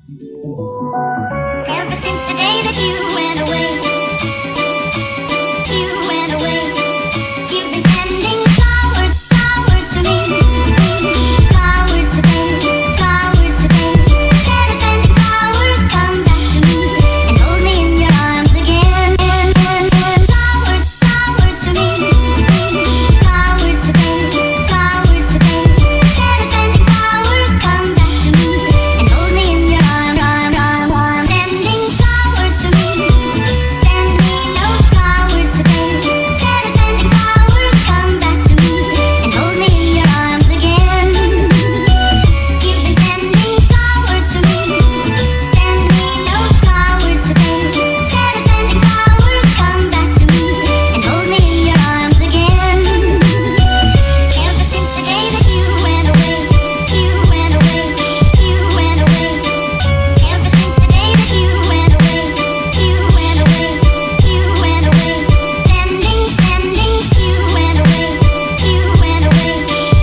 Ever since the day that you went away, you've been sending flowers, flowers to me, flowers today, flowers today. Instead of sending flowers, come back to me and hold me in your arms again. Flowers, flowers to me, flowers today, flowers today. Instead of sending flowers, come back to me and hold me in your arms. Sending flowers to me, send me no flowers today. Instead of sending flowers, come back to me and hold me in your arms again. You've been sending flowers to me, send me no flowers today. Instead of sending flowers, come back to me and hold me in your arms again. Ever since the day that you went away, you went away, you went away. Ever since the day that you went away, you went away, you went away. Sending, sending, you went away, you went away,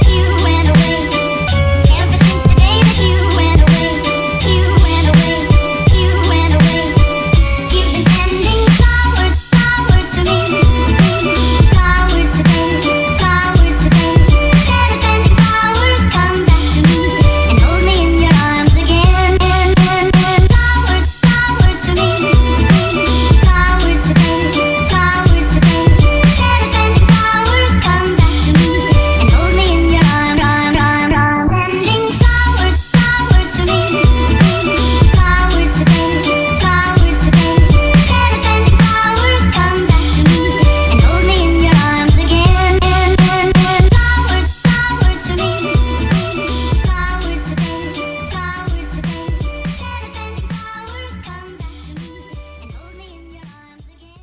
you went away. Ever since the day that you went away, you went away, you went away. You've been sending flowers, flowers to me, flowers today, flowers today. Instead of sending flowers, come back to me and hold me in your arms again. Flowers, flowers to me, flowers today, flowers today. Instead of sending flowers, come back to me and hold me in your arms. Sending flowers, flowers to me, flowers today, flowers today. Instead of sending flowers, come back to me and hold me in your arms again. Flowers, flowers to me, flowers today, flowers today. Instead of sending flowers, come back to me and hold me in your arms again.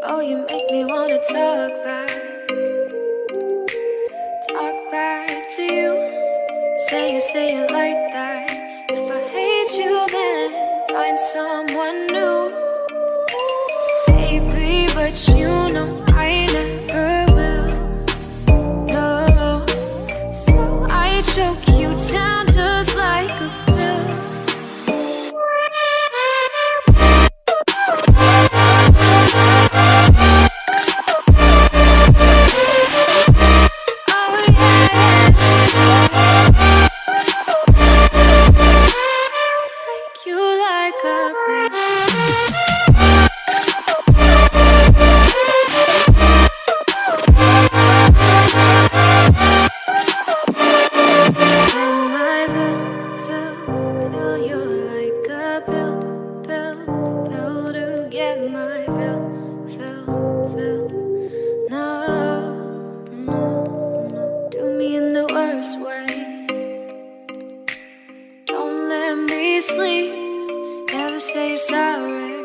Oh, you make me wanna talk back to you. Say it like that. If I hate you, then find someone new. Baby, but you know I never will. No, so I choke you down just like a pill. You like a fill you like a pill to get my fill. No, do me in the worst way. Don't let me sleep, never say you're sorry.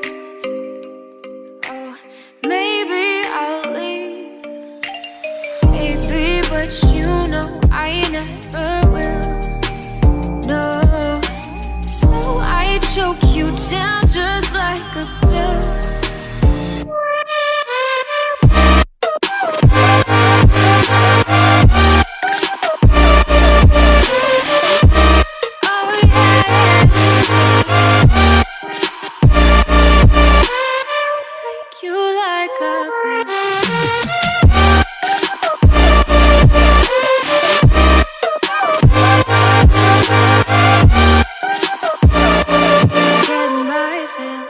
Oh, maybe I'll leave, baby, but you know I never will. No, so I choke you down just like a pill. You like a get my fill.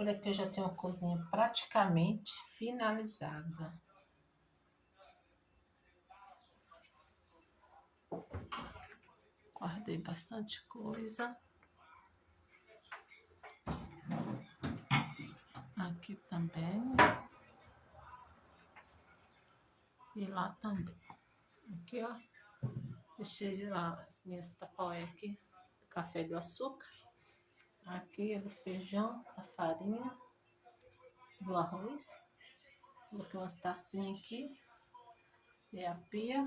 Por aqui eu já tenho a cozinha praticamente finalizada. Guardei bastante coisa. Aqui também. E lá também. Aqui, ó. Deixei lá as minhas tapaué aqui. Do café do açúcar. Aqui é do feijão, da farinha, do arroz. Coloquei umas tacinhas aqui. E a pia.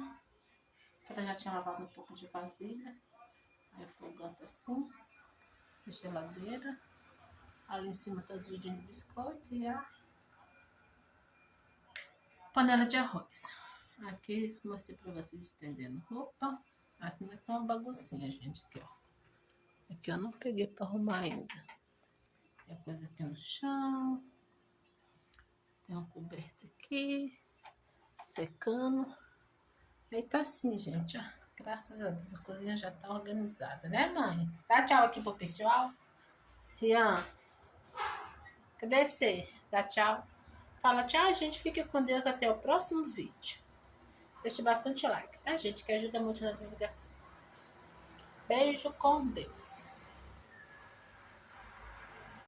Eu já tinha lavado um pouco de vasilha. Aí fogão assim. A geladeira. Ali em cima tá os vidinhos de biscoito e a panela de arroz. Aqui mostrei pra vocês estendendo roupa. Aqui não é uma baguncinha, gente. Aqui, ó. Aqui eu não peguei pra arrumar ainda. Tem coisa aqui no chão. Tem uma coberta aqui. Secando. Aí tá assim, gente, ó. Graças a Deus a cozinha já tá organizada, né, mãe? Dá tchau aqui pro pessoal. Rian, cadê você? Dá tchau. Fala tchau, gente. Fica com Deus até o próximo vídeo. Deixe bastante like, tá, gente? Que ajuda muito na divulgação. Beijo com Deus.